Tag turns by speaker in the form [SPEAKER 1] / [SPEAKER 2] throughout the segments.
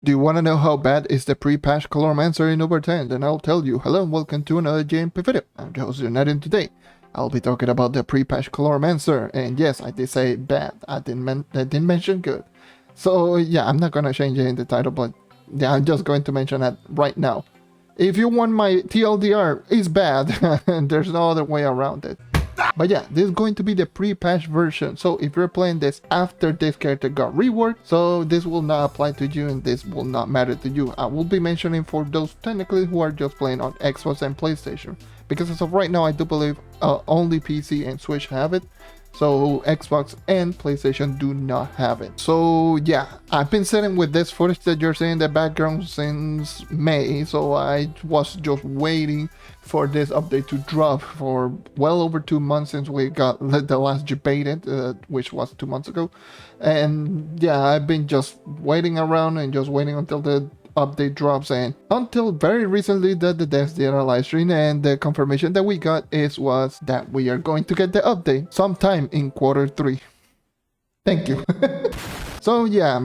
[SPEAKER 1] Do you want to know how bad is the pre-patch Chloromancer in U10? Then I'll tell you. Hello and welcome to another JMP video. I'm your host JonNario, and today I'll be talking about the pre-patch Chloromancer. And yes, I did say bad. I didn't mention good. So yeah, I'm not gonna change it in the title, but yeah, I'm just going to mention that right now. If you want my TLDR, it's bad, and there's no other way around it. But yeah, this is going to be the pre-patch version. So if you're playing this after this character got reworked, so this will not apply to you and this will not matter to you. I will be mentioning for those technically who are just playing on Xbox and PlayStation. Because as of right now, I do believe only PC and Switch have it. So Xbox and PlayStation do not have it. So yeah, I've been sitting with this footage that you're seeing in the background since May. So I was just waiting for this update to drop for well over 2 months since we got the last debated, which was 2 months ago. And yeah, I've been just waiting around and just waiting until the update drops, and until very recently that the devs did a live stream, and the confirmation that we got was that we are going to get the update sometime in Q3. Thank you. So yeah,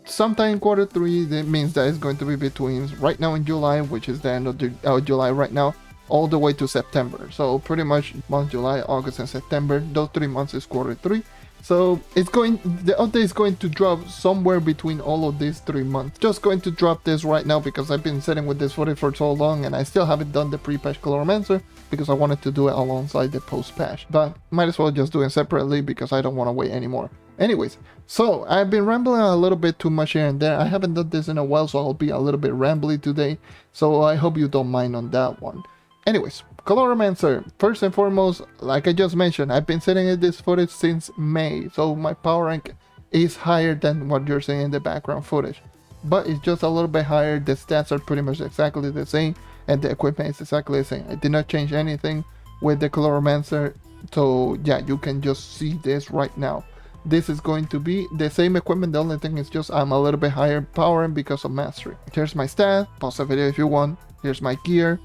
[SPEAKER 1] sometime in Q3, that means that it's going to be between right now in July, which is the end of July right now, all the way to September. So pretty much month July, August and September, those 3 months is Q3. So the update is going to drop somewhere between all of these 3 months. Just going to drop this right now because I've been sitting with this footage for so long and I still haven't done the pre-patch Chloromancer because I wanted to do it alongside the post-patch. But might as well just do it separately because I don't want to wait anymore. Anyways, so I've been rambling a little bit too much here and there. I haven't done this in a while, so I'll be a little bit rambly today. So I hope you don't mind on that one. Anyways, Chloromancer, first and foremost, like I just mentioned, I've been sitting in this footage since May, so my power rank is higher than what you're seeing in the background footage. But it's just a little bit higher, the stats are pretty much exactly the same, and the equipment is exactly the same. I did not change anything with the Chloromancer, so yeah, you can just see this right now. This is going to be the same equipment, the only thing is just I'm a little bit higher power because of mastery. Here's my stat, pause the video if you want, here's my gear.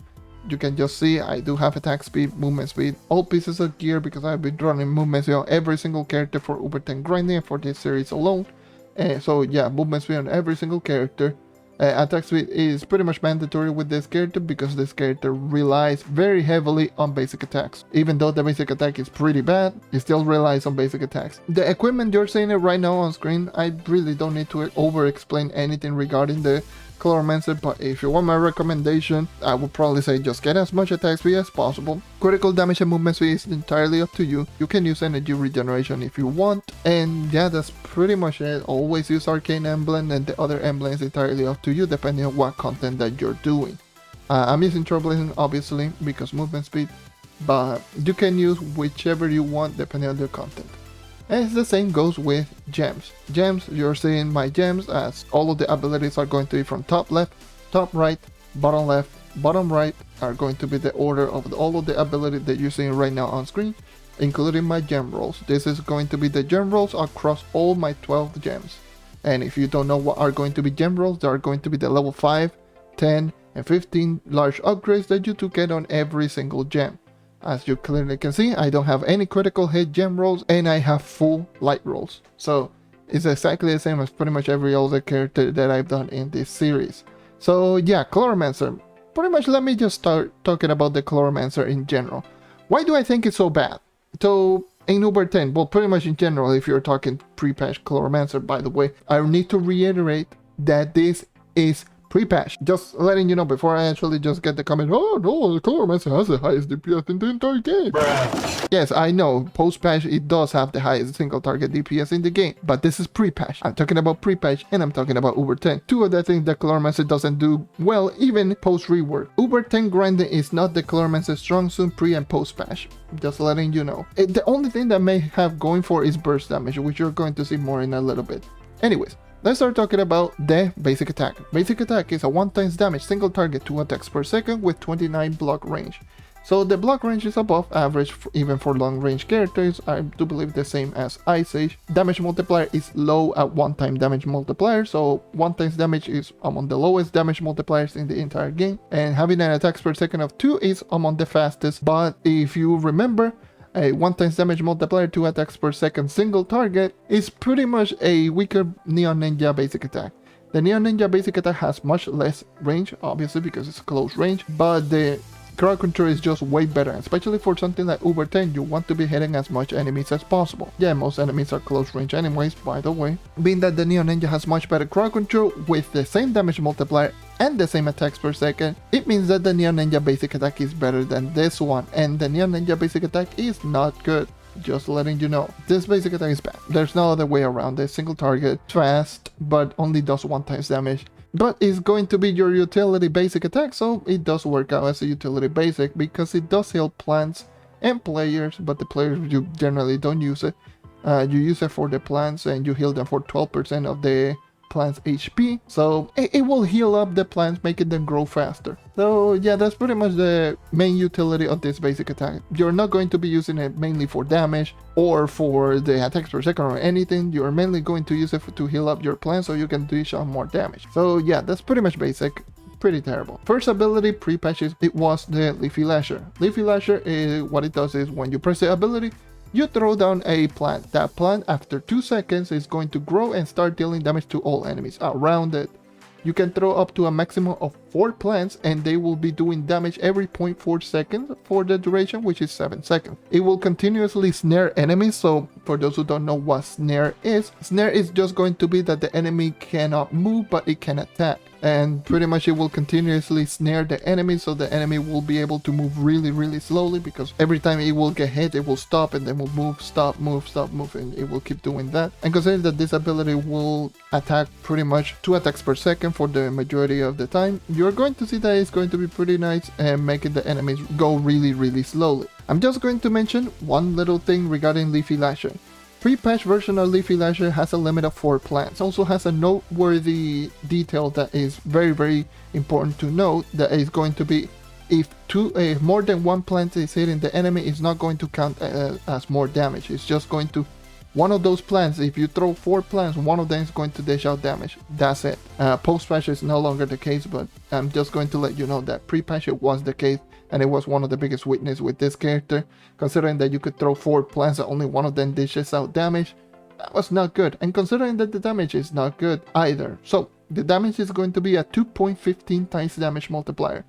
[SPEAKER 1] You can just see I do have attack speed, movement speed, all pieces of gear because I've been running movement speed on every single character for U10 grinding for this series alone. So yeah, movement speed on every single character. Attack speed is pretty much mandatory with this character because this character relies very heavily on basic attacks. Even though the basic attack is pretty bad, it still relies on basic attacks. The equipment you're seeing it right now on screen, I really don't need to over explain anything regarding the Chloromancer, but if you want my recommendation, I would probably say just get as much attack speed as possible. Critical damage and movement speed is entirely up to you. You can use energy regeneration if you want, and yeah, that's pretty much it. Always use arcane emblem, and the other emblem is entirely up to you depending on what content that you're doing. I'm using Trove obviously because movement speed, but you can use whichever you want depending on the content. And the same goes with gems. Gems, you're seeing my gems as all of the abilities are going to be from top left, top right, bottom left, bottom right are going to be the order of all of the abilities that you're seeing right now on screen, including my gem rolls. This is going to be the gem rolls across all my 12 gems. And if you don't know what are going to be gem rolls, they are going to be the level 5, 10, and 15 large upgrades that you to get on every single gem. As you clearly can see, I don't have any critical hit gem rolls and I have full light rolls. So it's exactly the same as pretty much every other character that I've done in this series. So yeah, Chloromancer. Pretty much let me just start talking about the Chloromancer in general. Why do I think it's so bad? So in U10, well pretty much in general, if you're talking pre-patch Chloromancer, by the way, I need to reiterate that this is pre-patch. Just letting you know before I actually just get the comment, oh no, the Chloromancer has the highest DPS in the entire game. Bruh. Yes, I know, post-patch it does have the highest single target DPS in the game, but this is pre-patch. I'm talking about pre-patch and I'm talking about U10. Two of the things that Chloromancer doesn't do well even post-rework. U10 grinding is not the Chloromancer strong suit pre and post-patch. Just letting you know. The only thing that may have going for is burst damage, which you're going to see more in a little bit. Anyways, let's start talking about the basic attack. Basic attack is a 1x damage single target 2 attacks per second with 29 block range. So the block range is above average even for long range characters. I do believe the same as Ice Age. Damage multiplier is low at 1-time damage multiplier, so 1x damage is among the lowest damage multipliers in the entire game, and having an attacks per second of 2 is among the fastest. But if you remember, a 1x damage multiplier 2 attacks per second single target is pretty much a weaker Neon Ninja basic attack. The Neon Ninja basic attack has much less range, obviously because it's close range, but the crowd control is just way better, especially for something like U10. You want to be hitting as much enemies as possible. Yeah, most enemies are close range anyways, by the way. Being that the Neon Ninja has much better crowd control with the same damage multiplier and the same attacks per second, it means that the Neon Ninja basic attack is better than this one, and the Neon Ninja basic attack is not good. Just letting you know, this basic attack is bad. There's no other way around it. Single target, fast, but only does 1 times damage. But it's going to be your utility basic attack, so it does work out as a utility basic because it does heal plants and players, but the players, you generally don't use it. You use it for the plants and you heal them for 12% of the plants HP, so it will heal up the plants, making them grow faster. So yeah, that's pretty much the main utility of this basic attack. You're not going to be using it mainly for damage or for the attacks per second or anything. You're mainly going to use it to heal up your plants so you can dish out more damage. So yeah, that's pretty much basic. Pretty terrible. First ability pre-patches, it was the Leafy Lasher. Leafy Lasher, what it does is when you press the ability, you throw down a plant. That plant, after 2 seconds, is going to grow and start dealing damage to all enemies around it. You can throw up to a maximum of 4 plants and they will be doing damage every 0.4 seconds for the duration, which is 7 seconds. It will continuously snare enemies, so for those who don't know what snare is just going to be that the enemy cannot move but it can attack. And pretty much it will continuously snare the enemy, so the enemy will be able to move really slowly, because every time it will get hit it will stop and then will move, stop, move, stop, move, and it will keep doing that. And consider that this ability will attack pretty much 2 attacks per second for the majority of the time. You're going to see that it's going to be pretty nice and making the enemies go really slowly. I'm just going to mention one little thing regarding Leafy Lasher. Pre-patch version of Leafy Lasher has a limit of 4 plants. Also has a noteworthy detail that is very important to note, that is going to be if more than 1 plant is hitting the enemy, it's not going to count as more damage. It's just going to, one of those plants, if you throw 4 plants, one of them is going to dish out damage. That's it. Post-patch is no longer the case, but I'm just going to let you know that pre-patch it was the case. And it was one of the biggest weaknesses with this character, considering that you could throw 4 plants and only one of them dishes out damage. That was not good, and considering that the damage is not good either. So the damage is going to be a 2.15 times damage multiplier.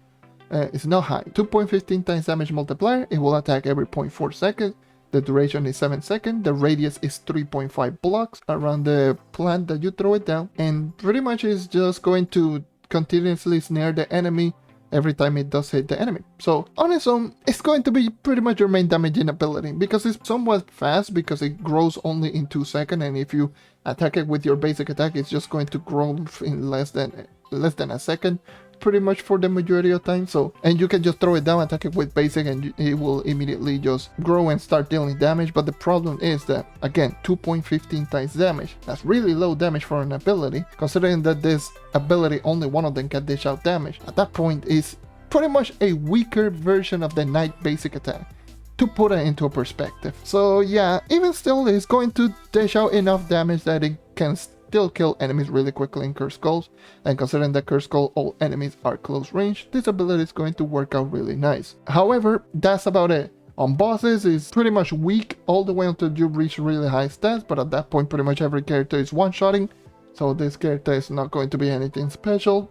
[SPEAKER 1] It's not high. 2.15 times damage multiplier. It will attack every 0.4 seconds. The duration is 7 seconds. The radius is 3.5 blocks around the plant that you throw it down, and pretty much is just going to continuously snare the enemy every time it does hit the enemy. So on its own, it's going to be pretty much your main damaging ability, because it's somewhat fast because it grows only in 2 seconds, and if you attack it with your basic attack, it's just going to grow in less than a second pretty much for the majority of time. So, and you can just throw it down, attack it with basic, and it will immediately just grow and start dealing damage. But the problem is that, again, 2.15 times damage, that's really low damage for an ability, considering that this ability only one of them can dish out damage. At that point, is pretty much a weaker version of the Knight basic attack, to put it into a perspective. So yeah, even still, it's going to dish out enough damage that it can still kill enemies really quickly in Cursed Skulls, and considering that Cursed Skull all enemies are close range, this ability is going to work out really nice. However, that's about it. On bosses, it's pretty much weak all the way until you reach really high stats, but at that point pretty much every character is one-shotting, so this character is not going to be anything special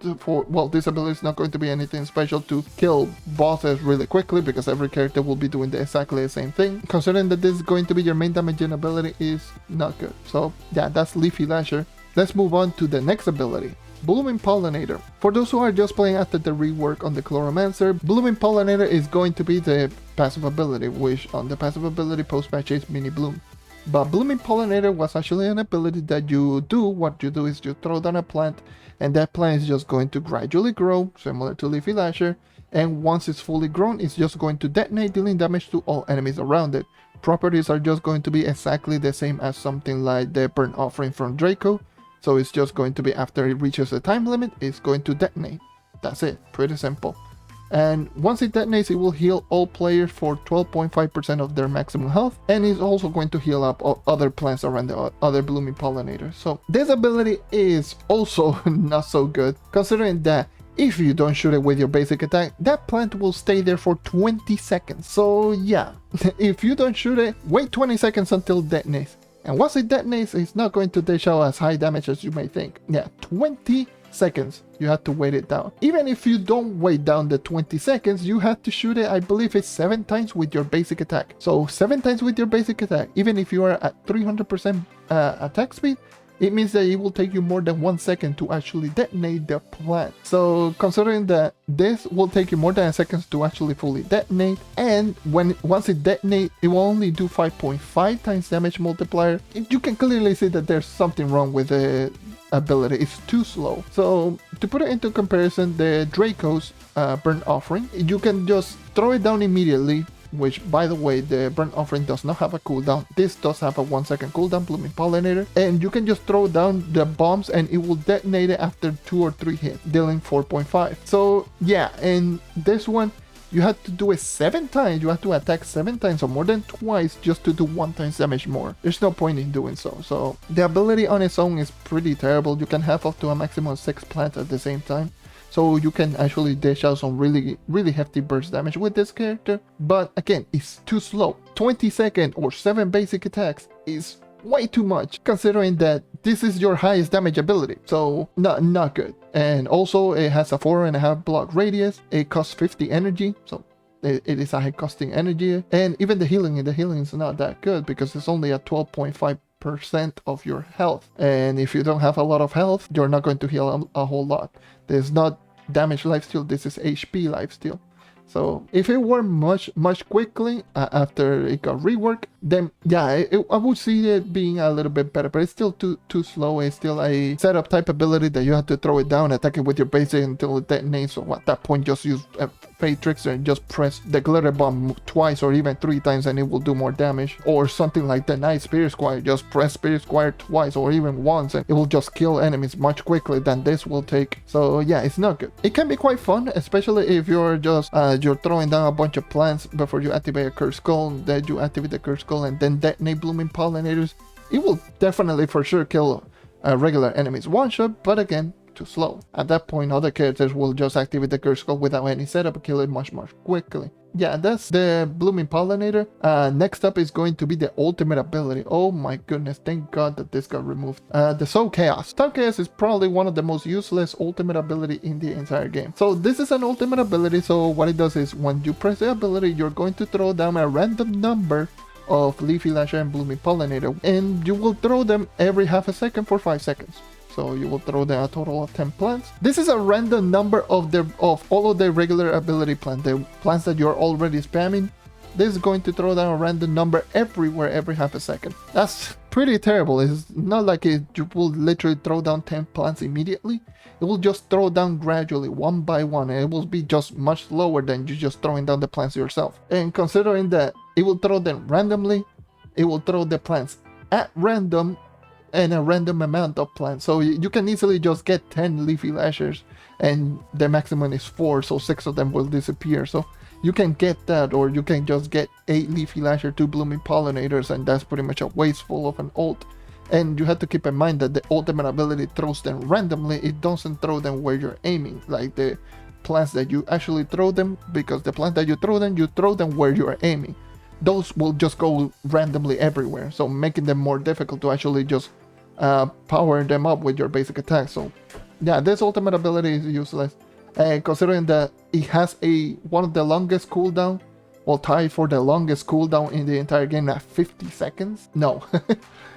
[SPEAKER 1] this ability is not going to be anything special to kill bosses really quickly, because every character will be doing exactly the same thing. Considering that this is going to be your main damaging ability, is not good. So yeah, that's Leafy Lasher. Let's move on to the next ability, Blooming Pollinator. For those who are just playing after the rework on the Chloromancer, Blooming Pollinator is going to be the passive ability, which on the passive ability post-patch is Mini Bloom. But Blooming Pollinator was actually an ability that you do. What you do is you throw down a plant, and that plant is just going to gradually grow, similar to Leafy Lasher, and once it's fully grown, it's just going to detonate, dealing damage to all enemies around it. Properties are just going to be exactly the same as something like the Burnt Offering from Draco, so it's just going to be after it reaches the time limit, it's going to detonate. That's it, pretty simple. And once it detonates, it will heal all players for 12.5% of their maximum health, and it's also going to heal up other plants around the other Blooming Pollinators. So this ability is also not so good, considering that if you don't shoot it with your basic attack, that plant will stay there for 20 seconds. So yeah, if you don't shoot it, wait 20 seconds until it detonates, And once it detonates, it's not going to dish out as high damage as you may think. Yeah, 20 seconds you have to wait it down. Even if you don't wait down the 20 seconds, you have to shoot it, I believe it's 7 times with your basic attack. So 7 times with your basic attack, even if you are at 300% attack speed, it means that it will take you more than 1 second to actually detonate the plant. So considering that this will take you more than a second to actually fully detonate, and once it detonates, it will only do 5.5 times damage multiplier, you can clearly see that there's something wrong with the ability. It's too slow. So to put it into comparison, the Draco's Burnt Offering, you can just throw it down immediately, which by the way, the Burnt Offering does not have a cooldown. This does have a 1 second cooldown, Blooming Pollinator, and you can just throw down the bombs and it will detonate it after 2 or 3 hits, dealing 4.5. So yeah, and this one you have to do it 7 times. You have to attack 7 times or more than twice just to do 1 times damage more. There's no point in doing so. So the ability on its own is pretty terrible. You can have up to a maximum of 6 plants at the same time. So you can actually dish out some really hefty burst damage with this character. But again, it's too slow. 20 second or 7 basic attacks is way too much, considering that this is your highest damage ability. So not good. And also it has a 4.5 block radius. It costs 50 energy. So it is a high costing energy. And even the healing is not that good because it's only at 12.5% of your health, and if you don't have a lot of health, you're not going to heal a whole lot. There's not damage lifesteal, this is HP lifesteal. So if it were much quickly after it got reworked, then yeah, I would see it being a little bit better, but it's still too slow. It's still a setup type ability that you have to throw it down, attack it with your basic until it detonates. So at that point, just use Fate Trickster and just press the glitter bomb twice or even 3 times and it will do more damage. Or something like the Night Spirit Squire, just press Spirit Squire twice or even once and it will just kill enemies much quicker than this will take. So yeah, it's not good. It can be quite fun, especially if you're just you're throwing down a bunch of plants before you activate a Cursed Skull, then you activate the Cursed Skull and then detonate Blooming Pollinators. It will definitely for sure kill regular enemies one shot, but again, too slow. At that point, other characters will just activate the Cursed Skull without any setup and kill it much quickly. Yeah, that's the Blooming Pollinator. Next up is going to be the ultimate ability. Oh my goodness, thank God that this got removed. The Soul Chaos. Soul Chaos is probably one of the most useless ultimate ability in the entire game. So this is an ultimate ability, so what it does is when you press the ability, you're going to throw down a random number of Leafy Lasher and Blooming Pollinator, and you will throw them every half a second for 5 seconds. So you will throw down a total of 10 plants. This is a random number of all of the regular ability plants, the plants that you're already spamming. This is going to throw down a random number everywhere every half a second. That's pretty terrible. It's not like you will literally throw down 10 plants immediately. It will just throw down gradually, one by one, and it will be just much slower than you just throwing down the plants yourself. And considering that it will throw them randomly, it will throw the plants at random and a random amount of plants. So you can easily just get 10 Leafy Lashers and the maximum is 4, so 6 of them will disappear. So you can get that, or you can just get 8 Leafy Lasher, 2 Blooming Pollinators, and that's pretty much a wasteful of an ult. And you have to keep in mind that the ultimate ability throws them randomly. It doesn't throw them where you're aiming, like the plants that you actually throw them, because the plants that you throw them where you are aiming. Those will just go randomly everywhere, so making them more difficult to actually just power them up with your basic attack. So yeah, this ultimate ability is useless, and considering that it has one of the longest cooldown, well, tied for the longest cooldown in the entire game at 50 seconds. No.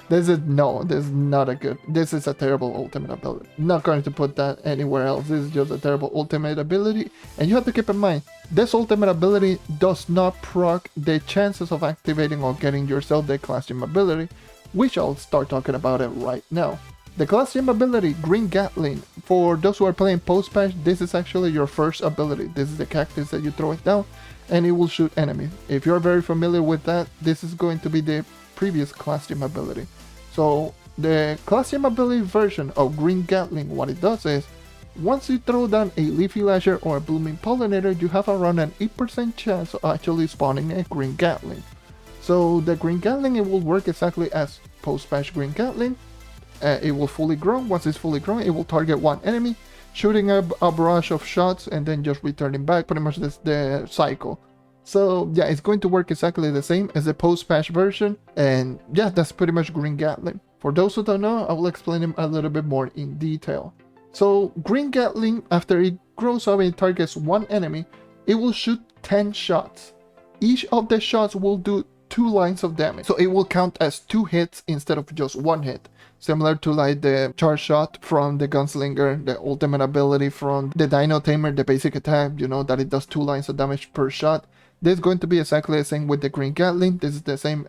[SPEAKER 1] This is not a good. This is a terrible ultimate ability. Not going to put that anywhere else. This is just a terrible ultimate ability, and you have to keep in mind this ultimate ability does not proc the chances of activating or getting yourself the class gem ability, which I'll start talking about it right now. The class gem ability, Green Gatling. For those who are playing post-patch, this is actually your first ability. This is the cactus that you throw it down, and it will shoot enemies. If you're very familiar with that, this is going to be the previous class gem ability. So the class gem ability version of Green Gatling, what it does is, once you throw down a Leafy Lasher or a Blooming Pollinator, you have around an 8% chance of actually spawning a Green Gatling. So the Green Gatling, it will work exactly as post-patch Green Gatling. It will fully grow. Once it's fully grown, it will target one enemy, shooting a barrage of shots and then just returning back. Pretty much this the cycle. So yeah, it's going to work exactly the same as the post-patch version, and yeah, that's pretty much Green Gatling. For those who don't know, I will explain him a little bit more in detail. So Green Gatling, after it grows up and targets one enemy, it will shoot 10 shots. Each of the shots will do 2 lines of damage, so it will count as 2 hits instead of just 1 hit. Similar to like the charge shot from the Gunslinger, the ultimate ability from the Dino Tamer, the basic attack, you know, that it does 2 lines of damage per shot. This is going to be exactly the same with the Green Gatling. This is the same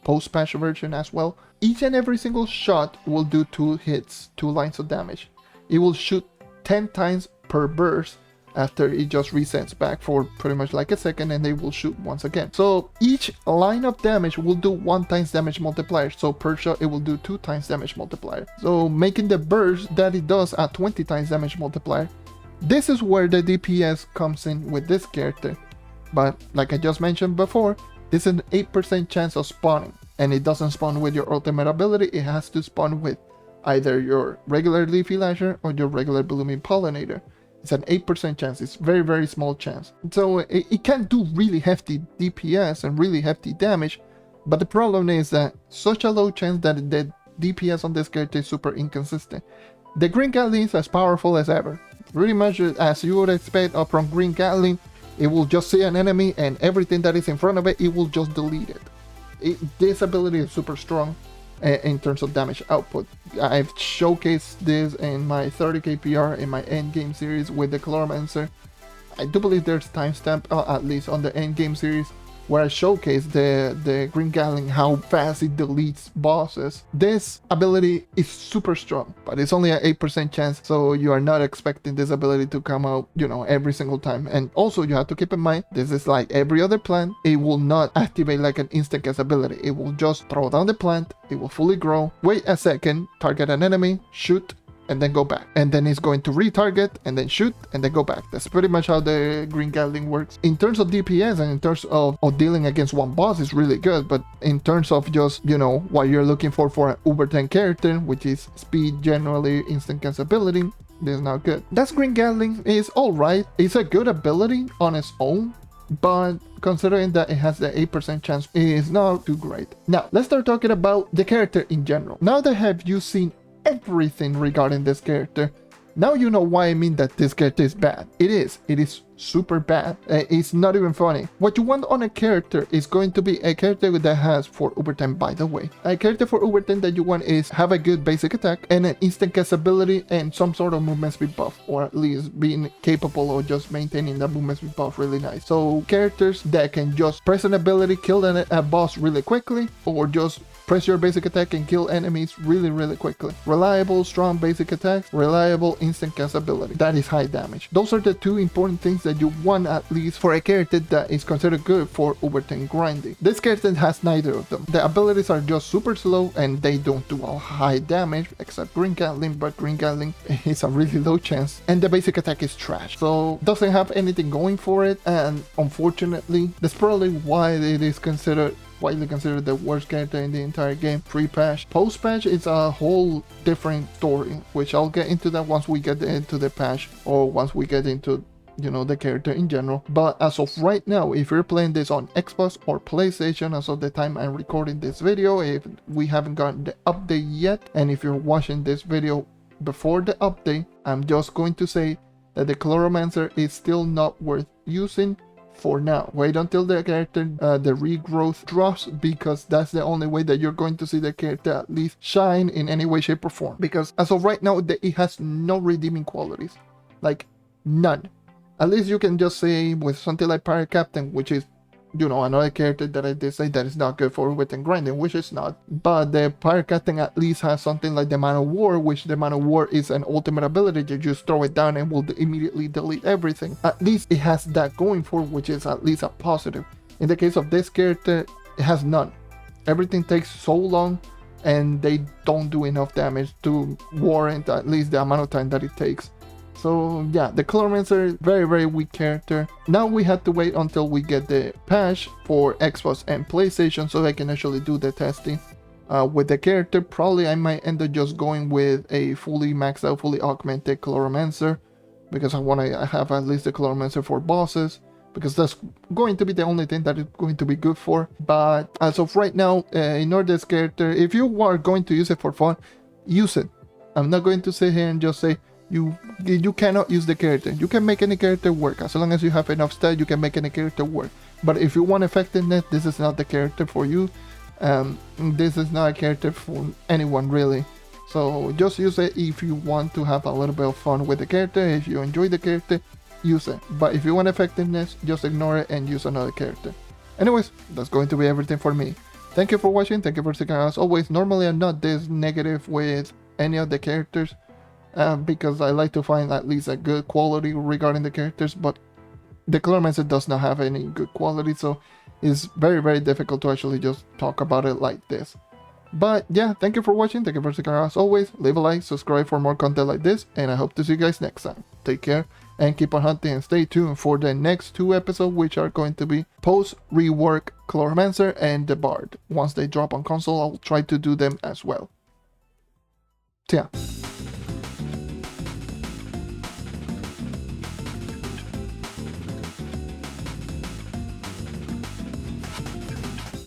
[SPEAKER 1] post-patch version as well. Each and every single shot will do 2 hits, 2 lines of damage. It will shoot 10 times per burst after it just resets back for pretty much like a second, and they will shoot once again. So each line of damage will do 1 times damage multiplier, so per shot it will do 2 times damage multiplier, so making the burst that it does at 20 times damage multiplier. This is where the DPS comes in with this character, but like I just mentioned before, this is an 8% chance of spawning, and it doesn't spawn with your ultimate ability. It has to spawn with either your regular Leafy Lasher or your regular Blooming Pollinator. It's an 8% chance. It's very small chance. So it can do really hefty DPS and really hefty damage, but the problem is that such a low chance that the DPS on this character is super inconsistent. The Green Gatling is as powerful as ever. Pretty much as you would expect from Green Gatling, it will just see an enemy and everything that is in front of it, it will just delete it. This ability is super strong in terms of damage output. I've showcased this in my 30k PR in my endgame series with the Chloromancer. I do believe there's timestamp, at least on the endgame series, where I showcase the Green Gatling, how fast it deletes bosses. This ability is super strong, but it's only an 8% chance, so you are not expecting this ability to come out, you know, every single time. And also you have to keep in mind, this is like every other plant. It will not activate like an instant cast ability. It will just throw down the plant, it will fully grow, wait a second, target an enemy, shoot, and then go back, and then it's going to retarget and then shoot and then go back. That's pretty much how the Green Gatling works. In terms of DPS and in terms of dealing against one boss, is really good, but in terms of just, you know, what you're looking for an Uber 10 character, which is speed, generally instant cast ability, this is not good. That's Green Gatling is alright. It's a good ability on its own, but considering that it has the 8% chance, it is not too great. Now let's start talking about the character in general. Now that have you seen everything regarding this character, now you know why I mean that this character is bad. It is super bad. It's not even funny. What you want on a character is going to be a character that has, for Uber 10 by the way, a character for Uber 10 that you want is have a good basic attack and an instant cast ability and some sort of movement speed buff, or at least being capable of just maintaining that movement speed buff really nice. So characters that can just press an ability, kill a boss really quickly, or just press your basic attack and kill enemies really quickly. Reliable, strong basic attacks, reliable instant cast ability. That is high damage. Those are the 2 important things that you want at least for a character that is considered good for Uber 10 grinding. This character has neither of them. The abilities are just super slow and they don't do a high damage except Green Gatling, but Green Gatling is a really low chance, and the basic attack is trash. So doesn't have anything going for it, and unfortunately that's probably why it is widely considered the worst character in the entire game. Pre-patch. Post-patch is a whole different story, which I'll get into that once we get into the patch, or once we get into, you know, the character in general. But as of right now, if you're playing this on Xbox or PlayStation as of the time I'm recording this video, if we haven't gotten the update yet, and if you're watching this video before the update, I'm just going to say that the Chloromancer is still not worth using for now. Wait until the character, the regrowth drops, because that's the only way that you're going to see the character at least shine in any way, shape, or form. Because as of right now, it has no redeeming qualities, like none. At least you can just say with something like Pirate Captain, which is, you know, another character that I did say that is not good for within grinding, which is not. But the Pirate Captain at least has something like the Man of War, which the Man of War is an ultimate ability. You just throw it down and will immediately delete everything. At least it has that going for, which is at least a positive. In the case of this character, it has none. Everything takes so long and they don't do enough damage to warrant at least the amount of time that it takes. So yeah, the Chloromancer, very weak character. Now we have to wait until we get the patch for Xbox and PlayStation so I can actually do the testing. With the character, probably I might end up just going with a fully maxed out, fully augmented Chloromancer, because I want to have at least the Chloromancer for bosses. because that's going to be the only thing that it's going to be good for. But as of right now, ignore this character. If you are going to use it for fun, use it. I'm not going to sit here and just say you cannot use the character. You can make any character work. As long as you have enough stats, you can make any character work. But if you want effectiveness, this is not the character for you. This is not a character for anyone really. So just use it if you want to have a little bit of fun with the character. If you enjoy the character, use it. But if you want effectiveness, just ignore it and use another character. Anyways, that's going to be everything for me. Thank you for watching. Thank you for sticking around. As always, normally I'm not this negative with any of the characters, because I like to find at least a good quality regarding the characters, but the Chloromancer does not have any good quality, so it's very, very difficult to actually just talk about it like this. But yeah, thank you for watching, thank you for sticking around. As always, leave a like, subscribe for more content like this, and I hope to see you guys next time. Take care, and keep on hunting, and stay tuned for the next 2 episodes, which are going to be post-rework Chloromancer and the Bard. Once they drop on console, I'll try to do them as well. See ya.